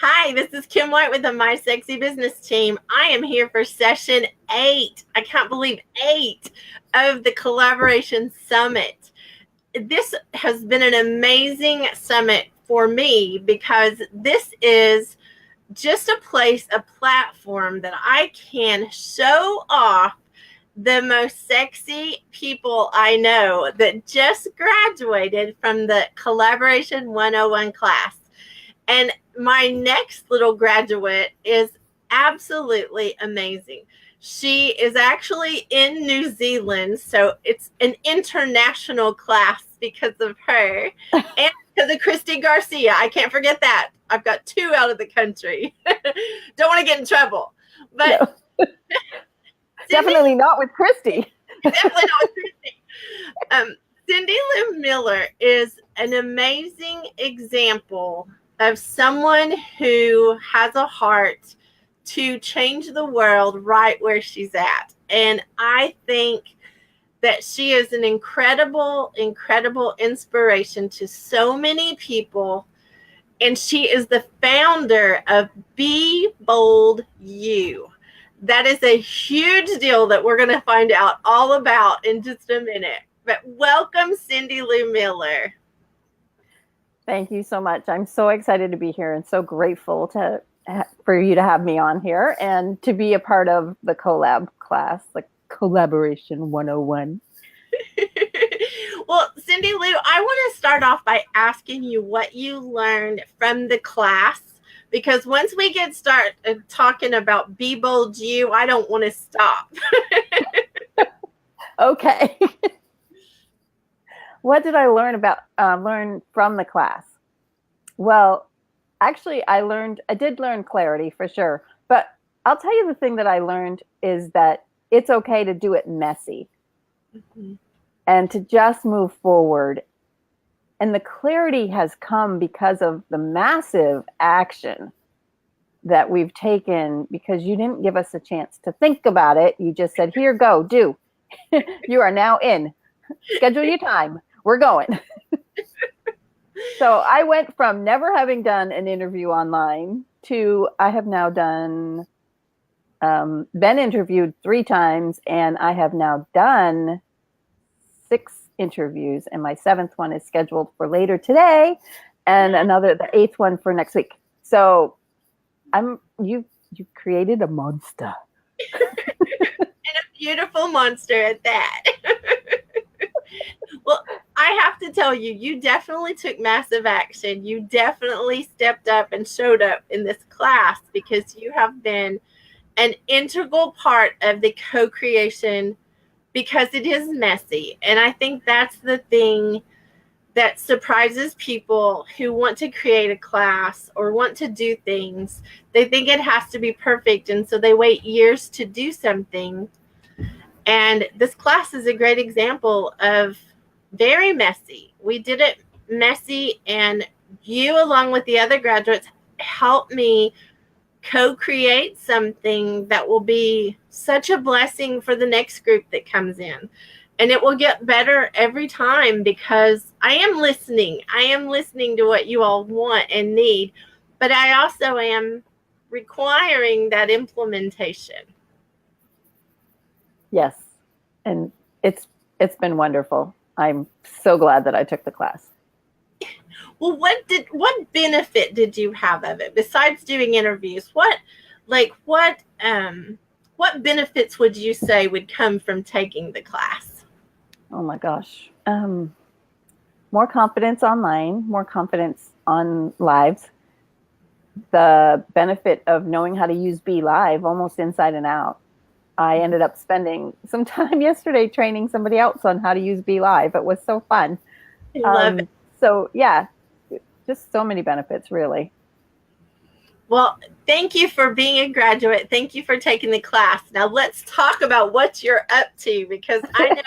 Hi, this is Kim White with the My Sexy Business Team. I am here for session 8. I can't believe 8 of the Collaboration Summit. This has been an amazing summit for me because this is just a platform that I can show off the most sexy people I know that just graduated from the Collaboration 101 class. And my next little graduate is absolutely amazing. She is actually in New Zealand, so it's an international class because of her and because of Christy Garcia. I can't forget that. I've got 2 out of the country. Don't want to get in trouble. But no. Definitely not with Christy. Definitely not with Christy. Cyndilu Miller is an amazing example of someone who has a heart to change the world right where she's at. And I think that she is an incredible, incredible inspiration to so many people. And she is the founder of Be Bold You. That is a huge deal that we're going to find out all about in just a minute. But welcome, Cyndilu Miller. Thank you so much. I'm so excited to be here and so grateful for you to have me on here and to be a part of the collab class, like Collaboration 101. Well, Cyndilu, I want to start off by asking you what you learned from the class, because once we get started talking about Be Bold You, I don't want to stop. Okay. What did I learn from the class? Well, actually, I did learn clarity for sure. But I'll tell you the thing that I learned is that it's okay to do it messy and to just move forward. And the clarity has come because of the massive action that we've taken, because you didn't give us a chance to think about it. You just said, here, go, do. You are now in. Schedule your time. We're going. So I went from never having done an interview online to I have now been interviewed 3 times, and I have now done 6 interviews, and my 7th one is scheduled for later today, and the 8th one for next week. So you created a monster. And a beautiful monster at that. Well, I have to tell you, you definitely took massive action. You definitely stepped up and showed up in this class because you have been an integral part of the co-creation, because it is messy. And I think that's the thing that surprises people who want to create a class or want to do things. They think it has to be perfect, and so they wait years to do something. And this class is a great example of very messy. We did it messy, and you, along with the other graduates, helped me co-create something that will be such a blessing for the next group that comes in. And it will get better every time because I am listening. I am listening to what you all want and need, but I also am requiring that implementation. Yes. And it's been wonderful. I'm so glad that I took the class. Well, what benefit did you have of it besides doing interviews? What benefits would you say would come from taking the class? Oh my gosh. More confidence online, more confidence on lives. The benefit of knowing how to use Be Live almost inside and out. I ended up spending some time yesterday training somebody else on how to use Be Live. It was so fun. I love it. So yeah, just so many benefits, really. Well, thank you for being a graduate. Thank you for taking the class. Now let's talk about what you're up to, because I know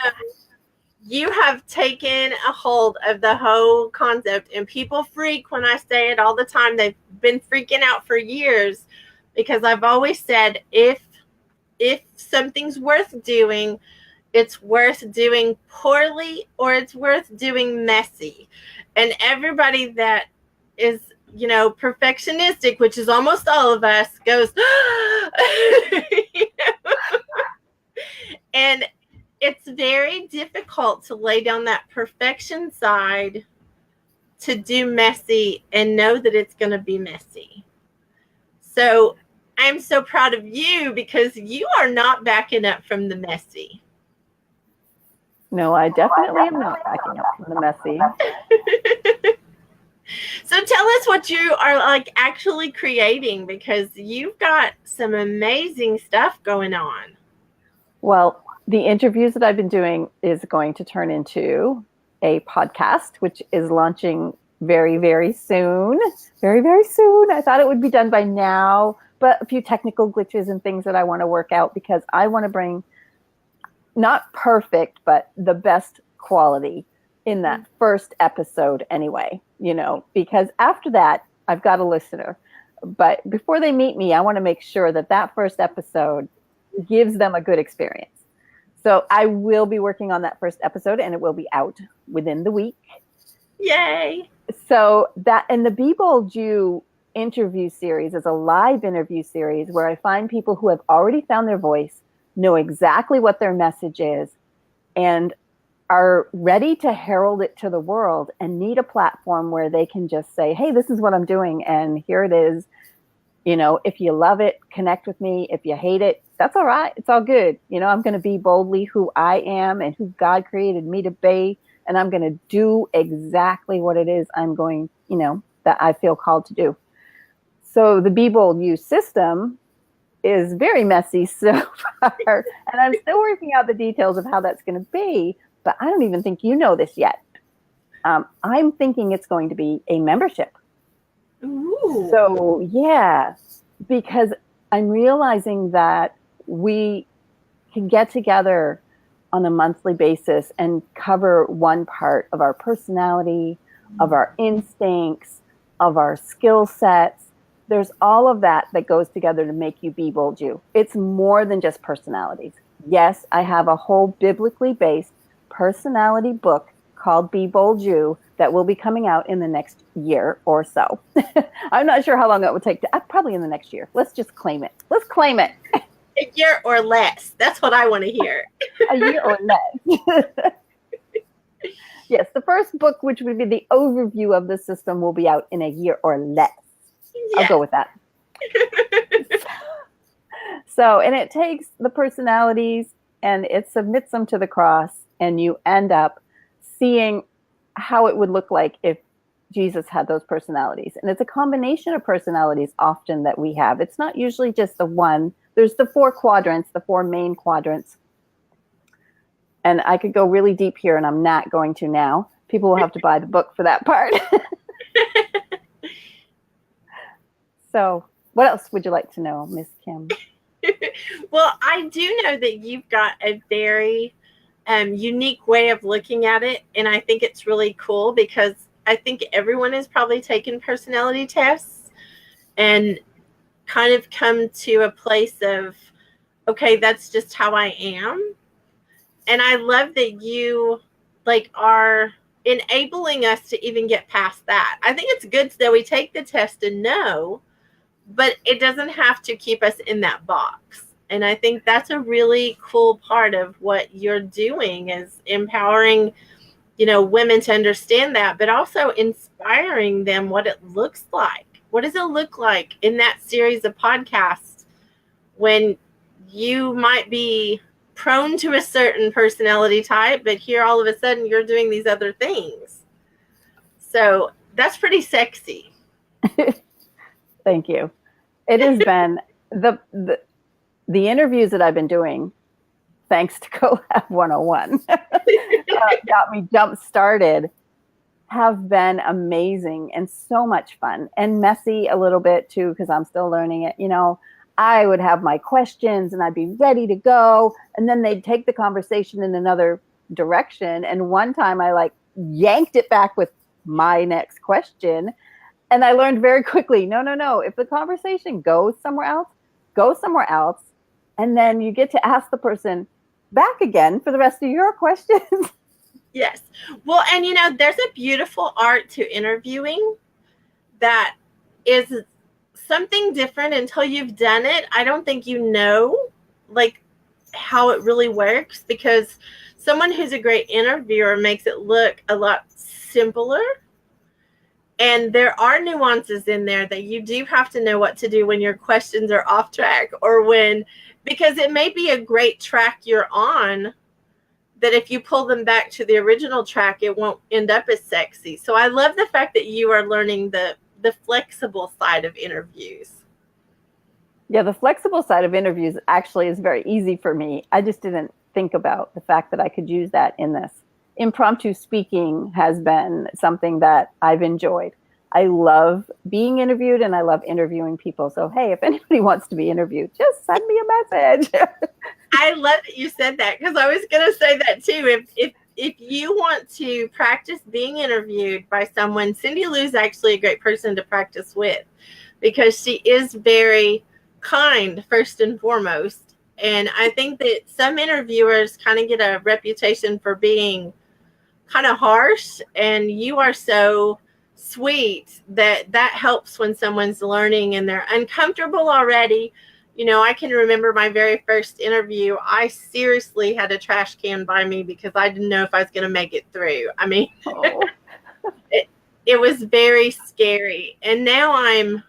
you have taken a hold of the whole concept, and people freak when I say it all the time. They've been freaking out for years because I've always said, if something's worth doing, it's worth doing poorly or it's worth doing messy. And everybody that is perfectionistic, which is almost all of us, goes, and it's very difficult to lay down that perfection side to do messy and know that it's going to be messy. So I'm so proud of you because you are not backing up from the messy. No, I definitely am not backing up from the messy. So tell us what you are like actually creating, because you've got some amazing stuff going on. Well, the interviews that I've been doing is going to turn into a podcast, which is launching very, very soon. Very, very soon. I thought it would be done by now, but a few technical glitches and things that I want to work out, because I want to bring not perfect, but the best quality in that first episode anyway, because after that, I've got a listener. But before they meet me, I want to make sure that that first episode gives them a good experience. So I will be working on that first episode, and it will be out within the week. Yay! So that, and the Be Bold You interview series is a live interview series where I find people who have already found their voice, know exactly what their message is, and are ready to herald it to the world and need a platform where they can just say, hey, this is what I'm doing, and here it is. If you love it, connect with me. If you hate it, that's all right. It's all good. I'm going to be boldly who I am and who God created me to be. And I'm going to do exactly what it is I'm going, that I feel called to do. So the Be Bold You system is very messy so far. And I'm still working out the details of how that's going to be. But I don't even think you know this yet. I'm thinking it's going to be a membership. Ooh. So, yeah, because I'm realizing that we can get together on a monthly basis and cover one part of our personality, of our instincts, of our skill sets. There's all of that goes together to make you Be Bold You. It's more than just personalities. Yes, I have a whole biblically based personality book called Be Bold You that will be coming out in the next year or so. I'm not sure how long that would take. Probably in the next year. Let's just claim it. Let's claim it. A year or less. That's what I want to hear. A year or less. Yes, the first book, which would be the overview of the system, will be out in a year or less. Yeah. I'll go with that. So, and it takes the personalities and it submits them to the cross, and you end up seeing how it would look like if Jesus had those personalities. And it's a combination of personalities often that we have. It's not usually just the one. There's the 4 quadrants, the 4 main quadrants. And I could go really deep here, and I'm not going to now. People will have to buy the book for that part. So what else would you like to know, Miss Kim? Well, I do know that you've got a very unique way of looking at it. And I think it's really cool because I think everyone has probably taken personality tests and kind of come to a place of, okay, that's just how I am. And I love that you are enabling us to even get past that. I think it's good that we take the test and know, but it doesn't have to keep us in that box. And I think that's a really cool part of what you're doing, is empowering, women to understand that, but also inspiring them what it looks like. What does it look like in that series of podcasts when you might be prone to a certain personality type, but here all of a sudden you're doing these other things? So that's pretty sexy. Thank you. It has been the interviews that I've been doing, thanks to Collab 101, got me jump started, have been amazing and so much fun, and messy a little bit too, because I'm still learning it. I would have my questions and I'd be ready to go, and then they'd take the conversation in another direction. And one time I yanked it back with my next question. And I learned very quickly, no. If the conversation goes somewhere else, go somewhere else. And then you get to ask the person back again for the rest of your questions. Yes. Well, and there's a beautiful art to interviewing that is something different until you've done it. I don't think you know like how it really works, because someone who's a great interviewer makes it look a lot simpler. And there are nuances in there that you do have to know what to do when your questions are off track, or when, because it may be a great track you're on, that if you pull them back to the original track, it won't end up as sexy. So I love the fact that you are learning the flexible side of interviews. Yeah, the flexible side of interviews actually is very easy for me. I just didn't think about the fact that I could use that in this. Impromptu speaking has been something that I've enjoyed. I love being interviewed and I love interviewing people. So, hey, if anybody wants to be interviewed, just send me a message. I love that you said that, because I was going to say that too. If you want to practice being interviewed by someone, Cyndilu is actually a great person to practice with, because she is very kind first and foremost. And I think that some interviewers kind of get a reputation for being kind of harsh, and you are so sweet that helps when someone's learning and they're uncomfortable already. You know, I can remember my very first interview. I seriously had a trash can by me because I didn't know if I was going to make it through. I mean, Oh. it was very scary. And now I'm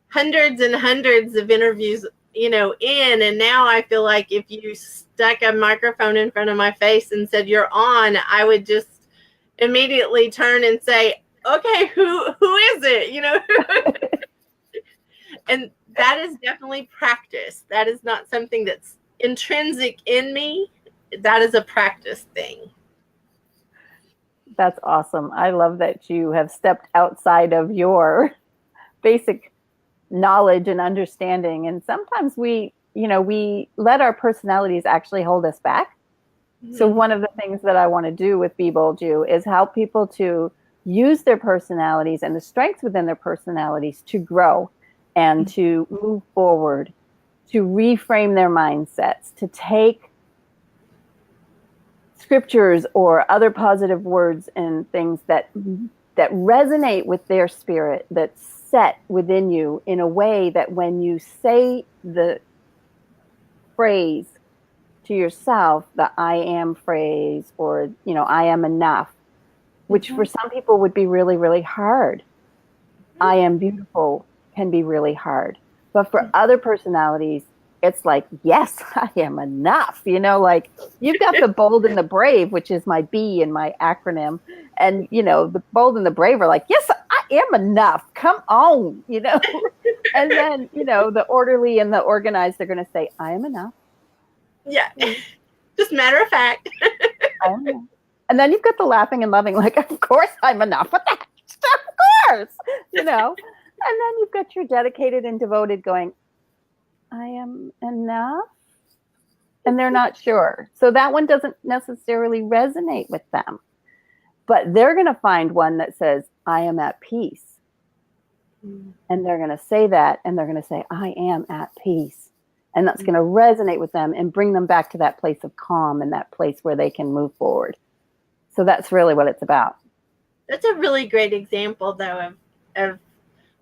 hundreds and hundreds of interviews, you know, in, and now I feel like if you stuck a microphone in front of my face and said you're on, I would just immediately turn and say, okay, who is it, you know? And that is definitely practice. That is not something that's intrinsic in me. That is a practice thing. That's awesome. I love that you have stepped outside of your basic knowledge and understanding. And sometimes we let our personalities actually hold us back. Mm-hmm. So one of the things that I want to do with Be Bold You is help people to use their personalities and the strengths within their personalities to grow and to move forward, to reframe their mindsets, to take scriptures or other positive words and things that resonate with their spirit, that's set within you in a way that when you say the phrase to yourself, the I am phrase, or, you know, I am enough, which for some people would be really, really hard. I am beautiful can be really hard. But for other personalities, it's like, yes, I am enough. You know, like you've got the bold and the brave, which is my B in my acronym. And, you know, the bold and the brave are like, yes, I am enough. Come on, you know. And then, you know, the orderly and the organized, they're going to say, I am enough. Yeah. Just matter of fact. I am enough. And then you've got the laughing and loving, like, of course I'm enough. What the heck? Of course, you know. And then you've got your dedicated and devoted going, I am enough. And they're not sure. So that one doesn't necessarily resonate with them. But they're going to find one that says, I am at peace. And they're going to say that, and they're going to say, I am at peace. And that's going to resonate with them and bring them back to that place of calm and that place where they can move forward. So that's really what it's about. That's a really great example, though, of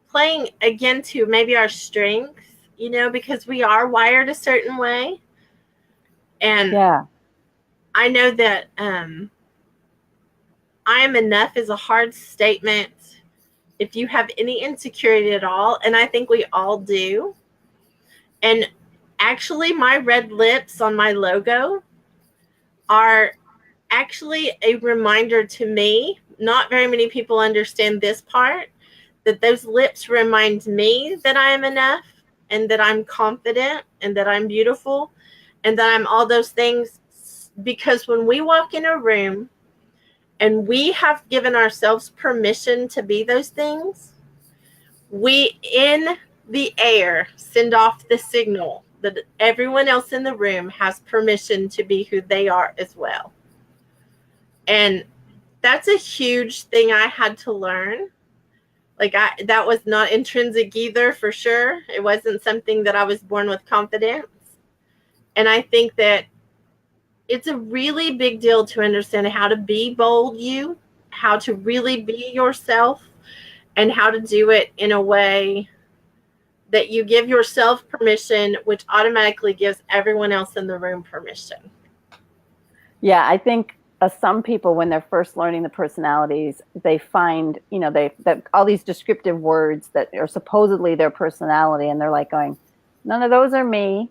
playing again to maybe our strengths, you know, because we are wired a certain way. And yeah, I know that I am enough is a hard statement if you have any insecurity at all. And I think we all do. And actually, my red lips on my logo are actually a reminder to me. Not very many people understand this part, that those lips remind me that I am enough and that I'm confident and that I'm beautiful and that I'm all those things. Because when we walk in a room and we have given ourselves permission to be those things, we in the air send off the signal that everyone else in the room has permission to be who they are as well. And that's a huge thing I had to learn. Like that was not intrinsic either, for sure. It wasn't something that I was born with confidence. And I think that it's a really big deal to understand how to be bold you, how to really be yourself, and how to do it in a way that you give yourself permission, which automatically gives everyone else in the room permission. Yeah, I think some people, when they're first learning the personalities, they find, that all these descriptive words that are supposedly their personality, and they're like going, none of those are me.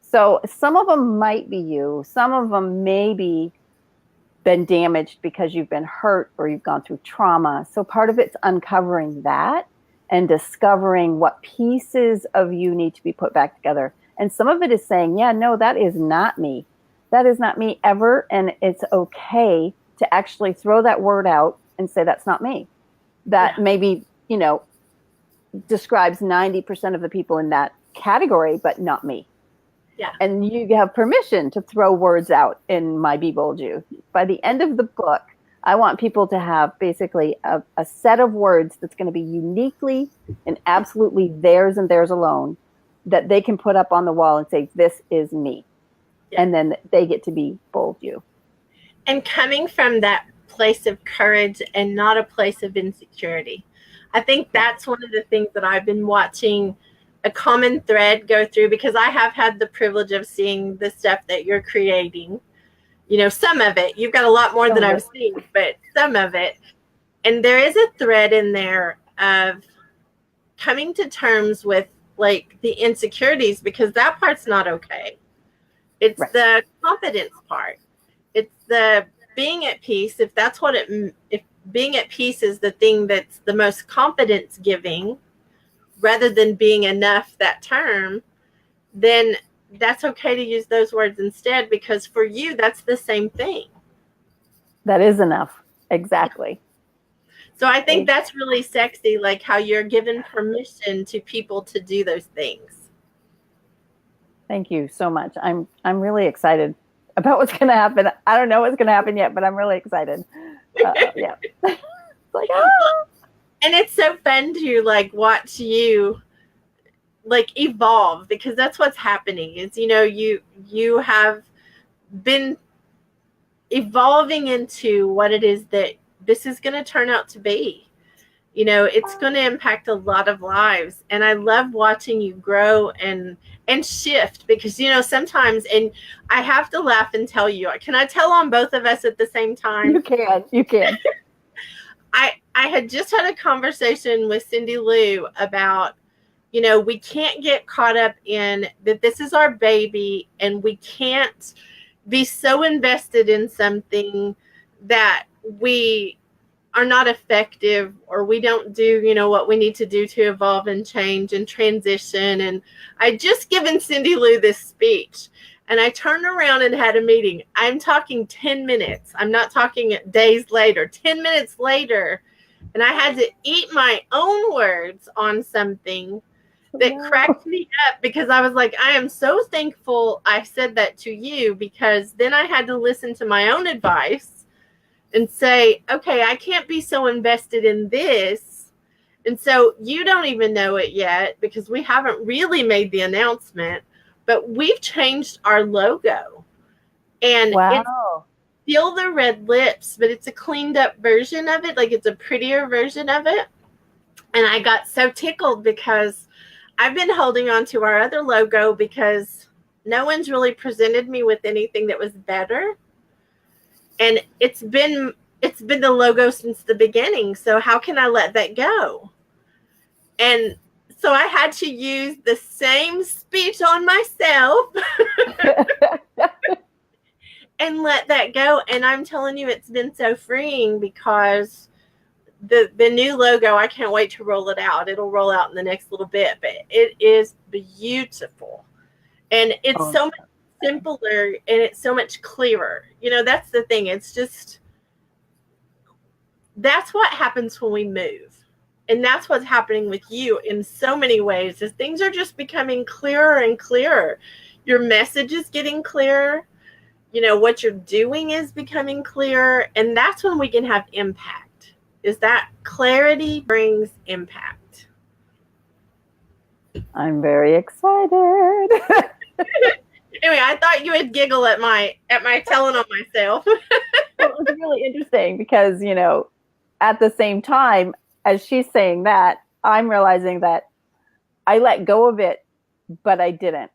So some of them might be you. Some of them may be been damaged because you've been hurt or you've gone through trauma. So part of it's uncovering that and discovering what pieces of you need to be put back together. And some of it is saying, yeah, no, that is not me. That is not me ever. And it's okay to actually throw that word out and say, that's not me. That maybe, describes 90% of the people in that category, but not me. Yeah. And you have permission to throw words out in My Be Bold You. By the end of the book, I want people to have basically a set of words that's going to be uniquely and absolutely theirs and theirs alone, that they can put up on the wall and say, this is me. Yeah. And then they get to be bold you. And coming from that place of courage and not a place of insecurity. I think that's one of the things that I've been watching a common thread go through, because I have had the privilege of seeing the stuff that you're creating. Some of it. You've got a lot more than I've seen, but some of it. And there is a thread in there of coming to terms with like the insecurities, because that part's not okay. It's the confidence part. It's the being at peace. If that's what if being at peace is the thing that's the most confidence giving, rather than being enough, that term, then that's okay to use those words instead, because for you, that's the same thing. That is enough. Exactly. So I think that's really sexy, like how you're giving permission to people to do those things. Thank you so much. I'm really excited about what's going to happen. I don't know what's going to happen yet, but I'm really excited. Yeah. It's like, And it's so fun to like watch you like evolve, because that's what's happening is, you have been evolving into what it is that this is going to turn out to be. It's going to impact a lot of lives. And I love watching you grow and shift, because, sometimes, and I have to laugh and tell you, can I tell on both of us at the same time? You can. I had just had a conversation with Cyndilu about, we can't get caught up in that this is our baby, and we can't be so invested in something that we are not effective, or we don't do, what we need to do to evolve and change and transition. And I just given Cyndilu this speech, and I turned around and had a meeting. I'm talking 10 minutes. I'm not talking days later, 10 minutes later. And I had to eat my own words on something that cracked me up, because I was like, I am so thankful I said that to you, because then I had to listen to my own advice and say, okay, I can't be so invested in this. And so you don't even know it yet, because we haven't really made the announcement, but we've changed our logo. And it's still the red lips, but it's a cleaned up version of it. Like, it's a prettier version of it. And I got so tickled, because I've been holding on to our other logo, because no one's really presented me with anything that was better. And it's been the logo since the beginning. So how can I let that go? And so I had to use the same speech on myself and let that go. And I'm telling you, it's been so freeing, because the new logo, I can't wait to roll it out. It'll roll out in the next little bit, but it is beautiful. And it's so much simpler, and it's so much clearer. That's the thing. It's just, that's what happens when we move. And that's what's happening with you in so many ways, is things are just becoming clearer and clearer. Your message is getting clearer. What you're doing is becoming clearer. And that's when we can have impact, is that clarity brings impact. I'm very excited. Anyway, I thought you would giggle at my telling on myself. Well, it was really interesting, because, at the same time, as she's saying that, I'm realizing that I let go of it, but I didn't.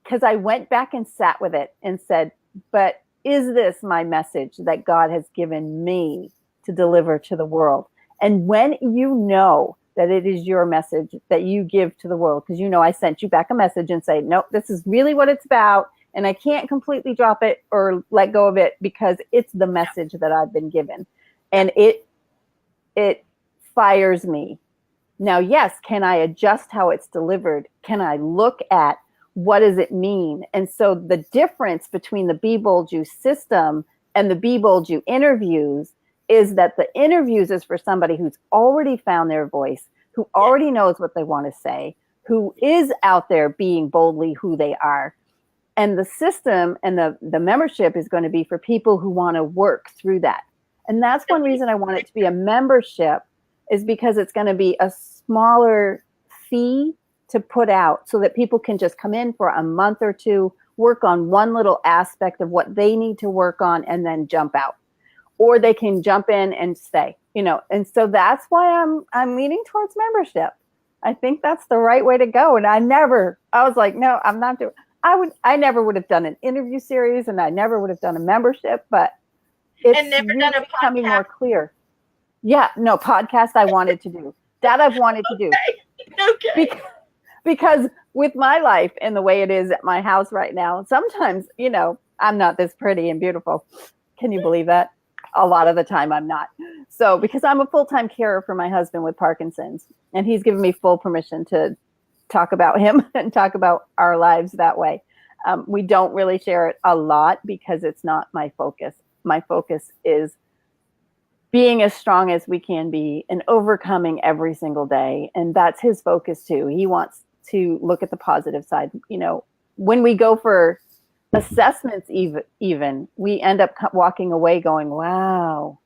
Because I went back and sat with it and said, but is this my message that God has given me to deliver to the world? And when you know that it is your message that you give to the world, because I sent you back a message and say, nope, this is really what it's about. And I can't completely drop it or let go of it because it's the message that I've been given. And it fires me. Now, yes, can I adjust how it's delivered? Can I look at what does it mean? And so the difference between the Be Bold You system and the Be Bold You interviews is that the interviews is for somebody who's already found their voice, who already knows what they want to say, who is out there being boldly who they are. And the system and the membership is going to be for people who want to work through that. And that's one reason I want it to be a membership, is because it's going to be a smaller fee to put out so that people can just come in for a month or two, work on one little aspect of what they need to work on, and then jump out. Or they can jump in and stay, And so that's why I'm leaning towards membership. I think that's the right way to go. And I was like, no, I'm not doing. I never would have done an interview series, and I never would have done a membership, but it's and never really done a becoming podcast. more clear. Yeah, no, podcast I wanted to do. That I've wanted to do. Okay. Because with my life and the way it is at my house right now, sometimes, I'm not this pretty and beautiful. Can you believe that? A lot of the time I'm not. So because I'm a full-time carer for my husband with Parkinson's, and he's given me full permission to talk about him and talk about our lives that way. We don't really share it a lot because it's not my focus. My focus is being as strong as we can be and overcoming every single day. And that's his focus too. He wants to look at the positive side. When we go for assessments, even we end up walking away going, wow,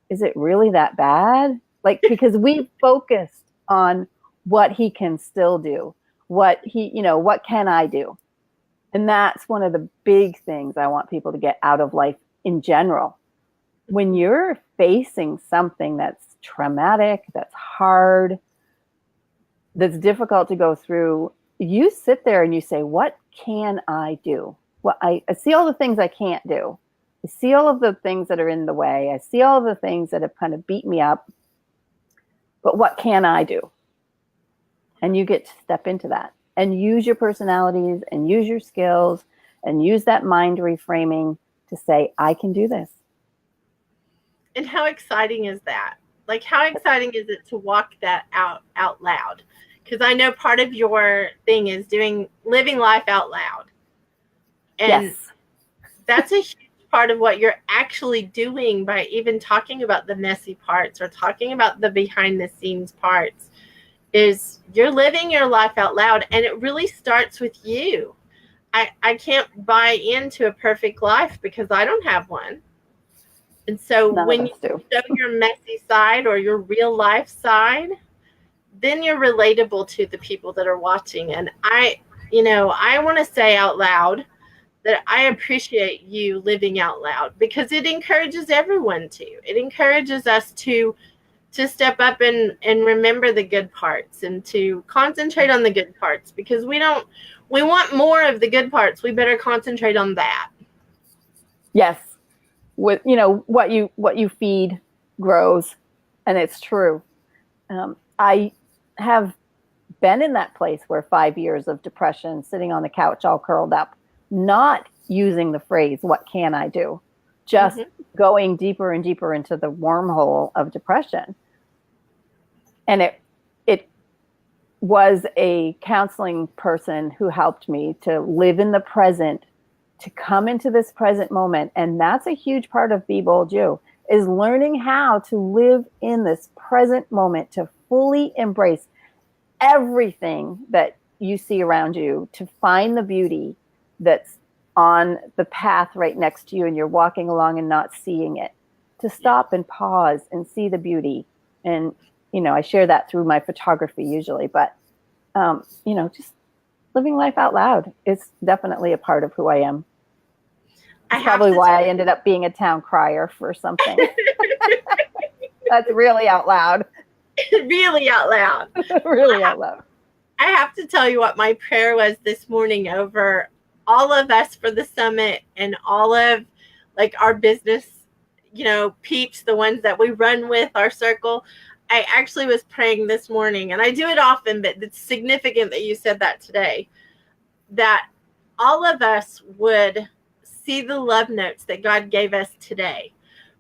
is it really that bad? Because we focused on what he can still do, what can I do? And that's one of the big things I want people to get out of life in general. When you're facing something that's traumatic, that's hard, that's difficult to go through, you sit there and you say, what can I do? Well, I see all the things I can't do. I see all of the things that are in the way. I see all of the things that have kind of beat me up. But what can I do? And you get to step into that and use your personalities and use your skills and use that mind reframing to say, I can do this. And how exciting is that? How exciting is it to walk that out loud? Because I know part of your thing is living life out loud. And yes. That's a huge part of what you're actually doing by even talking about the messy parts or talking about the behind the scenes parts, is you're living your life out loud. And it really starts with you. I can't buy into a perfect life because I don't have one. And so when you show your messy side or your real life side, then you're relatable to the people that are watching. And I want to say out loud that I appreciate you living out loud, because it encourages everyone to. It encourages us to step up and remember the good parts and to concentrate on the good parts, because we want more of the good parts. We better concentrate on that. Yes. With what you feed grows, and it's true. I have been in that place where 5 years of depression, sitting on the couch all curled up, not using the phrase, what can I do? Just going deeper and deeper into the wormhole of depression. And it was a counseling person who helped me to live in the present, to come into this present moment. And that's a huge part of Be Bold You, is learning how to live in this present moment, to fully embrace everything that you see around you, to find the beauty that's on the path right next to you and you're walking along and not seeing it, to stop and pause and see the beauty. And, I share that through my photography usually, but, just living life out loud is definitely a part of who I am. That's probably why I ended up being a town crier for something. That's really out loud. Really out loud. Really out loud. I have to tell you what my prayer was this morning over all of us for the summit and all of like our business, peeps, the ones that we run with, our circle. I actually was praying this morning, and I do it often, but it's significant that you said that today, that all of us would see the love notes that God gave us today,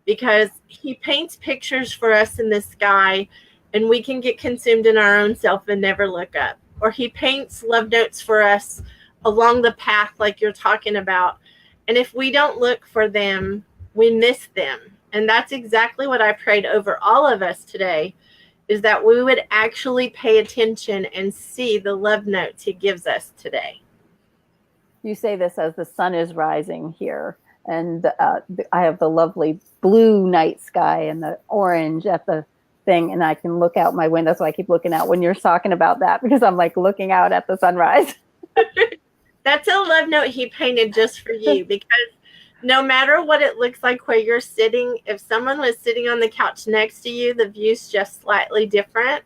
because he paints pictures for us in the sky and we can get consumed in our own self and never look up. Or he paints love notes for us along the path like you're talking about. And if we don't look for them, we miss them. And that's exactly what I prayed over all of us today, is that we would actually pay attention and see the love notes he gives us today. You say this as the sun is rising here, and I have the lovely blue night sky and the orange at the thing, and I can look out my window. So I keep looking out when you're talking about that, because I'm like looking out at the sunrise. That's a love note he painted just for you, because no matter what it looks like where you're sitting, if someone was sitting on the couch next to you, the view's just slightly different.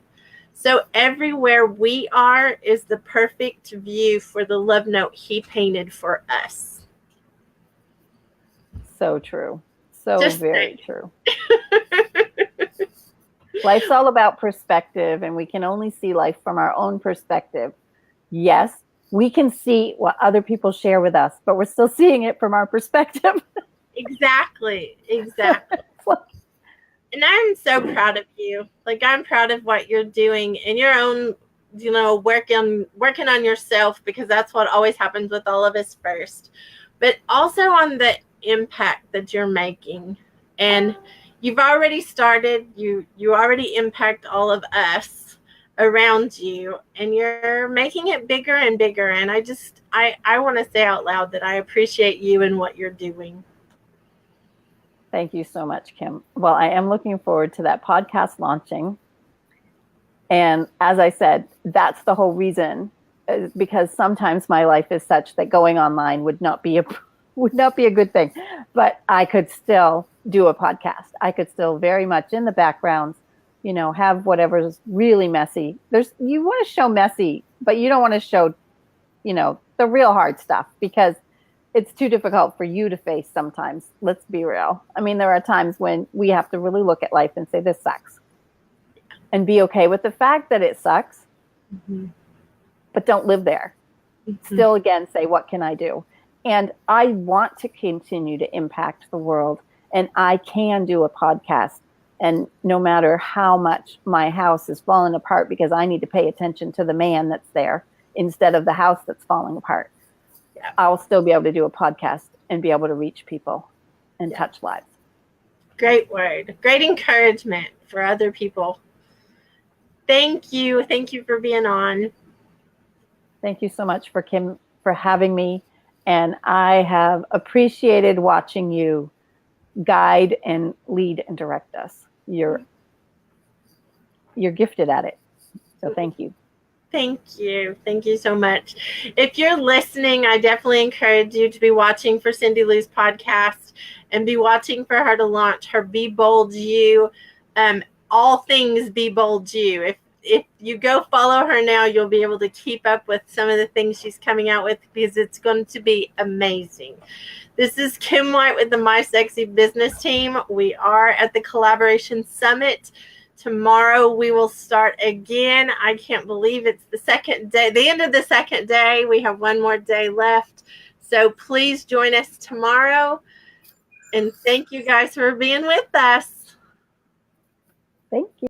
So everywhere we are is the perfect view for the love note he painted for us. So true. So just very true. Life's all about perspective, and we can only see life from our own perspective. Yes, we can see what other people share with us, but we're still seeing it from our perspective. Exactly. And I'm so proud of you. Like, I'm proud of what you're doing in your own, working on yourself, because that's what always happens with all of us first. But also on the impact that you're making. And you've already started, you already impact all of us around you, and you're making it bigger and bigger. And I want to say out loud that I appreciate you and what you're doing. Thank you so much, Kim. Well, I am looking forward to that podcast launching. And as I said, that's the whole reason, because sometimes my life is such that going online would not be a good thing. But I could still do a podcast. I could still very much in the background, have whatever's really messy. You want to show messy, but you don't want to show, the real hard stuff, because it's too difficult for you to face sometimes. Let's be real. I mean, there are times when we have to really look at life and say, this sucks. And be okay with the fact that it sucks, but don't live there. Still, again, say, what can I do? And I want to continue to impact the world. And I can do a podcast. And no matter how much my house is falling apart because I need to pay attention to the man that's there instead of the house that's falling apart, I'll still be able to do a podcast and be able to reach people and touch lives. Great word. Great encouragement for other people. Thank you. Thank you for being on. Thank you so much for Kim for having me. And I have appreciated watching you guide and lead and direct us. You're gifted at it. So thank you. Thank you. Thank you so much. If you're listening, I definitely encourage you to be watching for Cyndilu's podcast and be watching for her to launch her Be Bold You. All things Be Bold You. If you go follow her now, you'll be able to keep up with some of the things she's coming out with, because it's going to be amazing. This is Kim White with the My Sexy Business Team. We are at the Collaboration Summit. Tomorrow we will start again. I can't believe it's the second day, the end of the second day. We have one more day left. So please join us tomorrow. And thank you guys for being with us. Thank you.